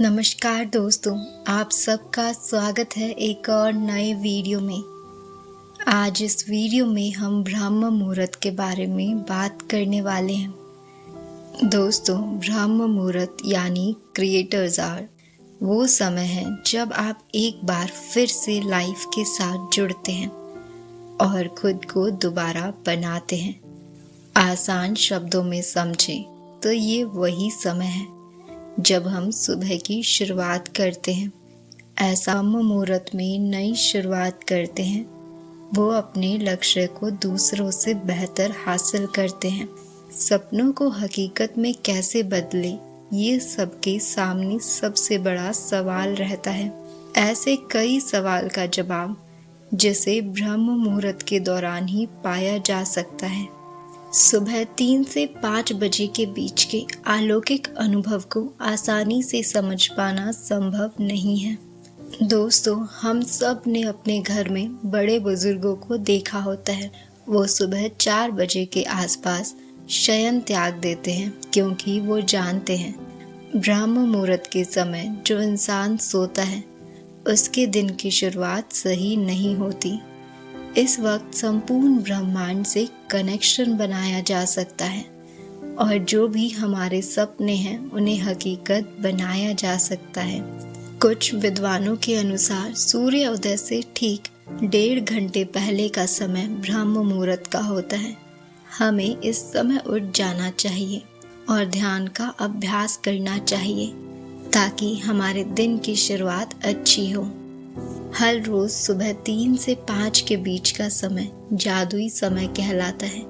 नमस्कार दोस्तों, आप सबका स्वागत है एक और नए वीडियो में। आज इस वीडियो में हम ब्रह्म मुहूर्त के बारे में बात करने वाले हैं। दोस्तों, ब्रह्म मुहूर्त यानी क्रिएटर्स आवर वो समय है जब आप एक बार फिर से लाइफ के साथ जुड़ते हैं और खुद को दोबारा बनाते हैं। आसान शब्दों में समझें तो ये वही समय है जब हम सुबह की शुरुआत करते हैं। ऐसा ब्रह्म मुहूर्त में नई शुरुआत करते हैं। वो अपने लक्ष्य को दूसरों से बेहतर हासिल करते हैं। सपनों को हकीकत में कैसे बदले, ये सबके सामने सबसे बड़ा सवाल रहता है। ऐसे कई सवाल का जवाब जिसे ब्रह्म मुहूर्त के दौरान ही पाया जा सकता है। सुबह 3 से 5 बजे के बीच के अलौकिक अनुभव को आसानी से समझ पाना संभव नहीं है। दोस्तों, हम सब ने अपने घर में बड़े बुजुर्गों को देखा होता है। वो सुबह 4 बजे के आसपास शयन त्याग देते हैं क्योंकि वो जानते हैं ब्रह्म मुहूर्त के समय जो इंसान सोता है उसके दिन की शुरुआत सही नहीं होती। इस वक्त संपूर्ण ब्रह्मांड से कनेक्शन बनाया जा सकता है और जो भी हमारे सपने हैं उन्हें हकीकत बनाया जा सकता है। कुछ विद्वानों के अनुसार सूर्य उदय से ठीक 1.5 घंटे पहले का समय ब्रह्म मुहूर्त का होता है। हमें इस समय उठ जाना चाहिए और ध्यान का अभ्यास करना चाहिए ताकि हमारे दिन की शुरुआत अच्छी हो। हर रोज सुबह 3 से 5 के बीच का समय जादुई समय कहलाता है।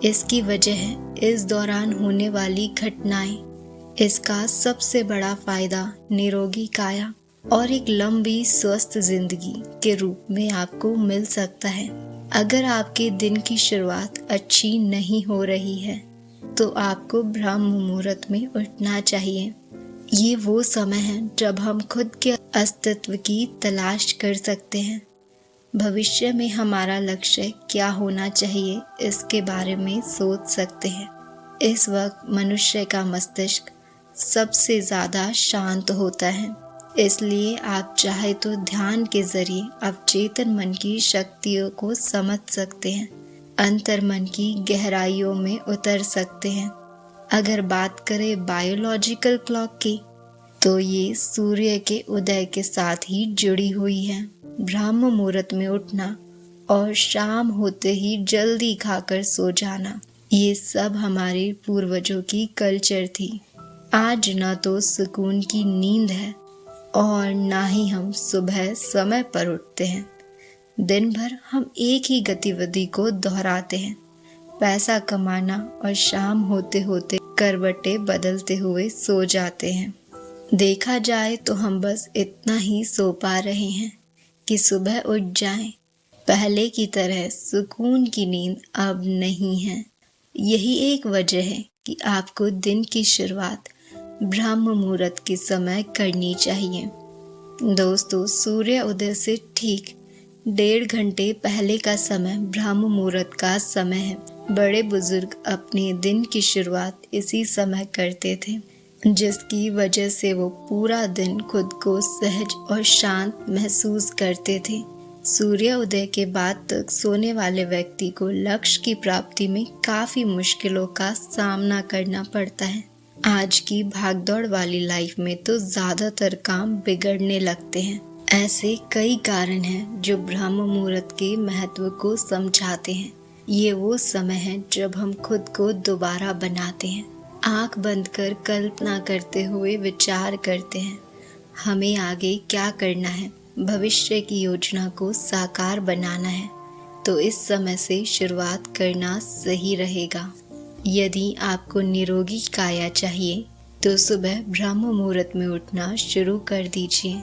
इसकी वजह है इस दौरान होने वाली घटनाएं। इसका सबसे बड़ा फायदा निरोगी काया और एक लंबी स्वस्थ जिंदगी के रूप में आपको मिल सकता है। अगर आपके दिन की शुरुआत अच्छी नहीं हो रही है तो आपको ब्रह्म मुहूर्त में उठना चाहिए। ये वो समय है जब हम खुद के अस्तित्व की तलाश कर सकते हैं। भविष्य में हमारा लक्ष्य क्या होना चाहिए इसके बारे में सोच सकते हैं। इस वक्त मनुष्य का मस्तिष्क सबसे ज़्यादा शांत होता है, इसलिए आप चाहे तो ध्यान के जरिए अवचेतन मन की शक्तियों को समझ सकते हैं, अंतर्मन की गहराइयों में उतर सकते हैं। अगर बात करें बायोलॉजिकल क्लॉक की तो ये सूर्य के उदय के साथ ही जुड़ी हुई है। ब्रह्म मुहूर्त में उठना और शाम होते ही जल्दी खाकर सो जाना, ये सब हमारे पूर्वजों की कल्चर थी। आज ना तो सुकून की नींद है और ना ही हम सुबह समय पर उठते हैं। दिन भर हम एक ही गतिविधि को दोहराते हैं, पैसा कमाना, और शाम होते होते करवटें बदलते हुए सो जाते हैं। देखा जाए तो हम बस इतना ही सो पा रहे हैं कि सुबह उठ जाएं। पहले की तरह सुकून की नींद अब नहीं है। यही एक वजह है कि आपको दिन की शुरुआत ब्रह्म मुहूर्त के समय करनी चाहिए। दोस्तों, सूर्य उदय से ठीक 1.5 घंटे पहले का समय ब्रह्म मुहूर्त का समय है। बड़े बुजुर्ग अपने दिन की शुरुआत इसी समय करते थे, जिसकी वजह से वो पूरा दिन खुद को सहज और शांत महसूस करते थे। सूर्य उदय के बाद तक सोने वाले व्यक्ति को लक्ष्य की प्राप्ति में काफी मुश्किलों का सामना करना पड़ता है। आज की भागदौड़ वाली लाइफ में तो ज्यादातर काम बिगड़ने लगते हैं। ऐसे कई कारण हैं जो ब्रह्म मुहूर्त के महत्व को समझाते हैं। ये वो समय है जब हम खुद को दोबारा बनाते हैं। आंख बंद कर कल्पना करते हुए विचार करते हैं हमें आगे क्या करना है। भविष्य की योजना को साकार बनाना है तो इस समय से शुरुआत करना सही रहेगा। यदि आपको निरोगी काया चाहिए तो सुबह ब्रह्म मुहूर्त में उठना शुरू कर दीजिए।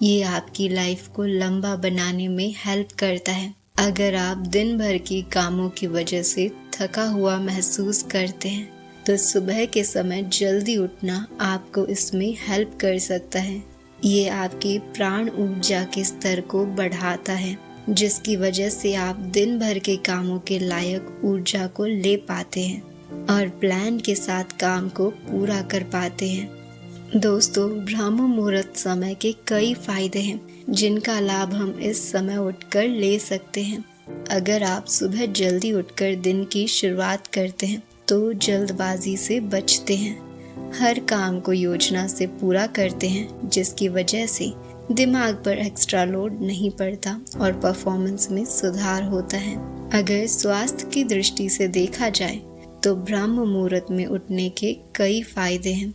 ये आपकी लाइफ को लंबा बनाने में हेल्प करता है। अगर आप दिन भर की कामों की वजह से थका हुआ महसूस करते हैं तो सुबह के समय जल्दी उठना आपको इसमें हेल्प कर सकता है। ये आपके प्राण ऊर्जा के स्तर को बढ़ाता है, जिसकी वजह से आप दिन भर के कामों के लायक ऊर्जा को ले पाते हैं और प्लान के साथ काम को पूरा कर पाते हैं। दोस्तों, ब्रह्म मुहूर्त समय के कई फायदे हैं जिनका लाभ हम इस समय उठकर ले सकते हैं। अगर आप सुबह जल्दी उठकर दिन की शुरुआत करते हैं तो जल्दबाजी से बचते हैं, हर काम को योजना से पूरा करते हैं, जिसकी वजह से दिमाग पर एक्स्ट्रा लोड नहीं पड़ता और परफॉर्मेंस में सुधार होता है। अगर स्वास्थ्य की दृष्टि से देखा जाए तो ब्रह्म मुहूर्त में उठने के कई फायदे हैं।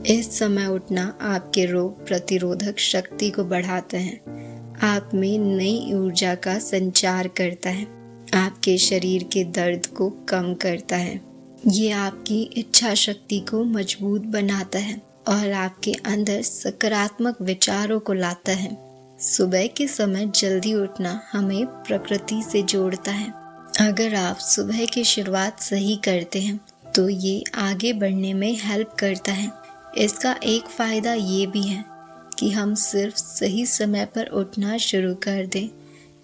इस समय उठना आपके रोग प्रतिरोधक शक्ति को बढ़ाता है, आप में नई ऊर्जा का संचार करता है, आपके शरीर के दर्द को कम करता है। ये आपकी इच्छा शक्ति को मजबूत बनाता है और आपके अंदर सकारात्मक विचारों को लाता है। सुबह के समय जल्दी उठना हमें प्रकृति से जोड़ता है। अगर आप सुबह की शुरुआत सही करते हैं तो ये आगे बढ़ने में हेल्प करता है। इसका एक फायदा ये भी है कि हम सिर्फ सही समय पर उठना शुरू कर दें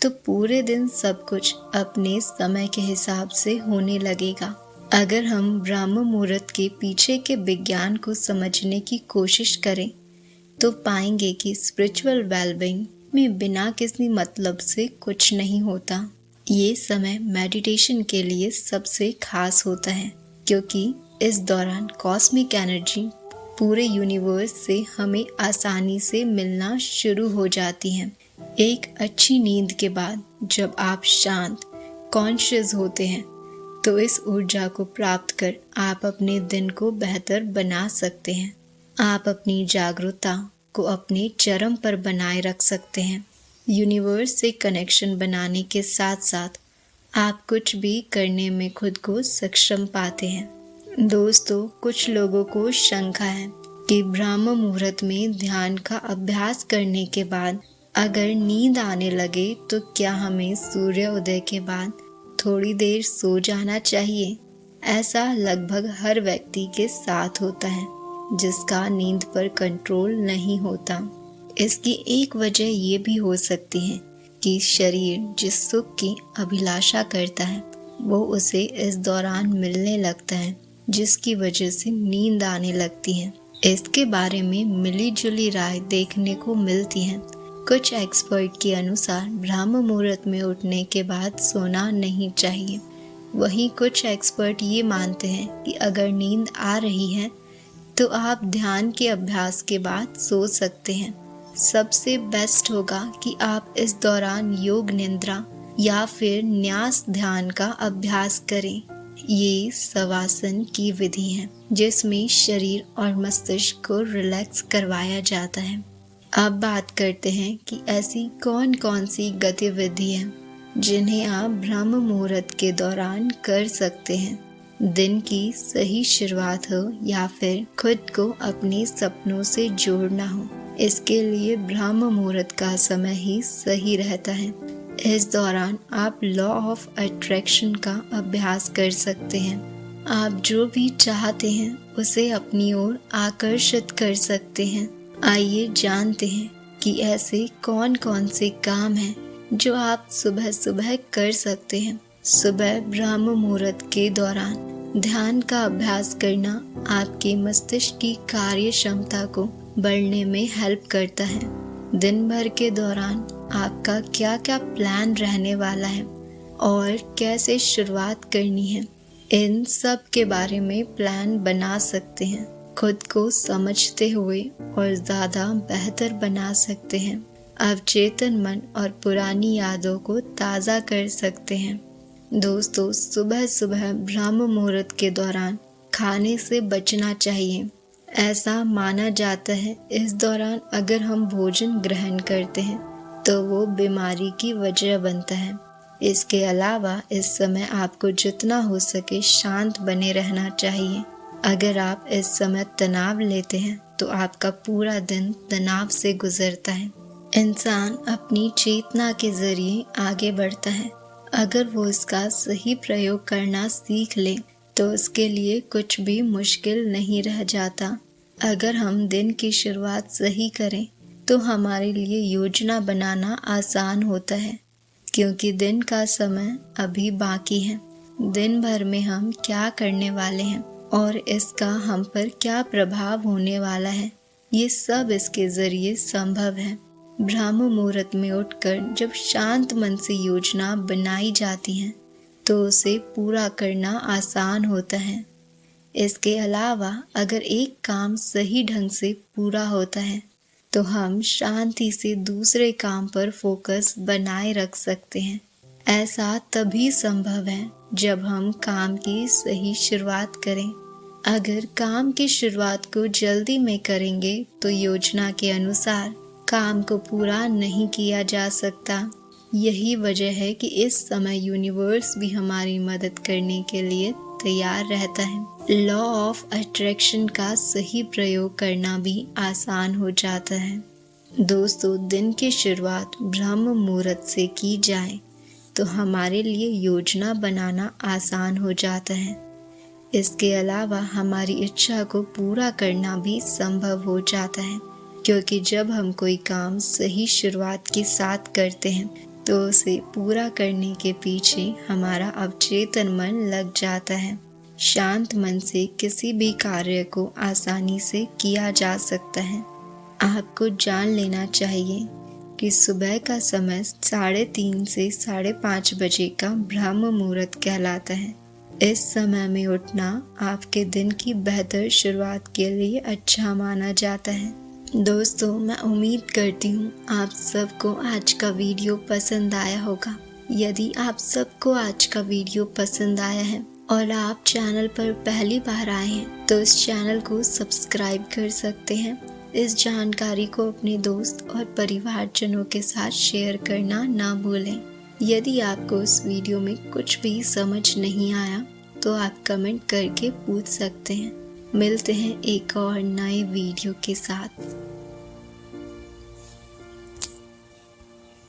तो पूरे दिन सब कुछ अपने समय के हिसाब से होने लगेगा। अगर हम ब्रह्म मुहूर्त के पीछे के विज्ञान को समझने की कोशिश करें तो पाएंगे कि स्पिरिचुअल वेलबींग में बिना किसी मतलब से कुछ नहीं होता। ये समय मेडिटेशन के लिए सबसे खास होता है क्योंकि इस दौरान कॉस्मिक एनर्जी पूरे यूनिवर्स से हमें आसानी से मिलना शुरू हो जाती है। एक अच्छी नींद के बाद जब आप शांत कॉन्शियस होते हैं तो इस ऊर्जा को प्राप्त कर आप अपने दिन को बेहतर बना सकते हैं। आप अपनी जागरूकता को अपने चरम पर बनाए रख सकते हैं। यूनिवर्स से कनेक्शन बनाने के साथ साथ आप कुछ भी करने में खुद को सक्षम पाते हैं। दोस्तों, कुछ लोगों को शंका है कि ब्रह्म मुहूर्त में ध्यान का अभ्यास करने के बाद अगर नींद आने लगे तो क्या हमें सूर्योदय के बाद थोड़ी देर सो जाना चाहिए। ऐसा लगभग हर व्यक्ति के साथ होता है जिसका नींद पर कंट्रोल नहीं होता। इसकी एक वजह ये भी हो सकती है कि शरीर जिस सुख की अभिलाषा करता है वो उसे इस दौरान मिलने लगता है, जिसकी वजह से नींद आने लगती है। इसके बारे में मिली जुली राय देखने को मिलती है। कुछ एक्सपर्ट के अनुसार ब्रह्म मुहूर्त में उठने के बाद सोना नहीं चाहिए। वहीं कुछ एक्सपर्ट ये मानते हैं कि अगर नींद आ रही है तो आप ध्यान के अभ्यास के बाद सो सकते हैं। सबसे बेस्ट होगा कि आप इस दौरान योग निद्रा या फिर न्यास ध्यान का अभ्यास करें। ये शवासन की विधि है जिसमें शरीर और मस्तिष्क को रिलैक्स करवाया जाता है। अब बात करते हैं कि ऐसी कौन कौन सी गतिविधि हैं जिन्हें आप ब्रह्म मुहूर्त के दौरान कर सकते हैं। दिन की सही शुरुआत हो या फिर खुद को अपने सपनों से जोड़ना हो, इसके लिए ब्रह्म मुहूर्त का समय ही सही रहता है। इस दौरान आप लॉ ऑफ अट्रैक्शन का अभ्यास कर सकते हैं। आप जो भी चाहते हैं उसे अपनी ओर आकर्षित कर सकते हैं। आइए जानते हैं कि ऐसे कौन कौन से काम हैं जो आप सुबह सुबह कर सकते हैं। सुबह ब्रह्म मुहूर्त के दौरान ध्यान का अभ्यास करना आपके मस्तिष्क की कार्य क्षमता को बढ़ने में हेल्प करता है। दिन भर के दौरान आपका क्या क्या प्लान रहने वाला है और कैसे शुरुआत करनी है, इन सब के बारे में प्लान बना सकते हैं। खुद को समझते हुए और ज़्यादा बेहतर बना सकते हैं। अवचेतन मन और पुरानी यादों को ताज़ा कर सकते हैं। दोस्तों, सुबह सुबह ब्रह्म मुहूर्त के दौरान खाने से बचना चाहिए। ऐसा माना जाता है इस दौरान अगर हम भोजन ग्रहण करते हैं तो वो बीमारी की वजह बनता है। इसके अलावा इस समय आपको जितना हो सके शांत बने रहना चाहिए। अगर आप इस समय तनाव लेते हैं तो आपका पूरा दिन तनाव से गुजरता है। इंसान अपनी चेतना के जरिए आगे बढ़ता है। अगर वो इसका सही प्रयोग करना सीख ले तो उसके लिए कुछ भी मुश्किल नहीं रह जाता। अगर हम दिन की शुरुआत सही करें तो हमारे लिए योजना बनाना आसान होता है, क्योंकि दिन का समय अभी बाकी है। दिन भर में हम क्या करने वाले हैं और इसका हम पर क्या प्रभाव होने वाला है, ये सब इसके जरिए संभव है। ब्रह्म मुहूर्त में उठकर जब शांत मन से योजना बनाई जाती है तो उसे पूरा करना आसान होता है। इसके अलावा अगर एक काम सही ढंग से पूरा होता है तो हम शांति से दूसरे काम पर फोकस बनाए रख सकते हैं। ऐसा तभी संभव है जब हम काम की सही शुरुआत करें। अगर काम की शुरुआत को जल्दी में करेंगे तो योजना के अनुसार काम को पूरा नहीं किया जा सकता। यही वजह है कि इस समय यूनिवर्स भी हमारी मदद करने के लिए तैयार रहता है। लॉ ऑफ अट्रैक्शन का सही प्रयोग करना भी आसान हो जाता है। दोस्तों, दिन की शुरुआत ब्रह्म मुहूर्त से की जाए तो हमारे लिए योजना बनाना आसान हो जाता है। इसके अलावा हमारी इच्छा को पूरा करना भी संभव हो जाता है, क्योंकि जब हम कोई काम सही शुरुआत के साथ करते हैं तो उसे पूरा करने के पीछे हमारा अवचेतन मन लग जाता है। शांत मन से किसी भी कार्य को आसानी से किया जा सकता है। आपको जान लेना चाहिए कि सुबह का समय 3:30 से 5:30 बजे का ब्रह्म मुहूर्त कहलाता है। इस समय में उठना आपके दिन की बेहतर शुरुआत के लिए अच्छा माना जाता है। दोस्तों, मैं उम्मीद करती हूँ आप सबको आज का वीडियो पसंद आया होगा। यदि आप सबको आज का वीडियो पसंद आया है और आप चैनल पर पहली बार आए हैं तो इस चैनल को सब्सक्राइब कर सकते हैं। इस जानकारी को अपने दोस्त और परिवारजनों के साथ शेयर करना ना भूलें। यदि आपको इस वीडियो में कुछ भी समझ नहीं आया तो आप कमेंट करके पूछ सकते हैं। मिलते हैं एक और नए वीडियो के साथ।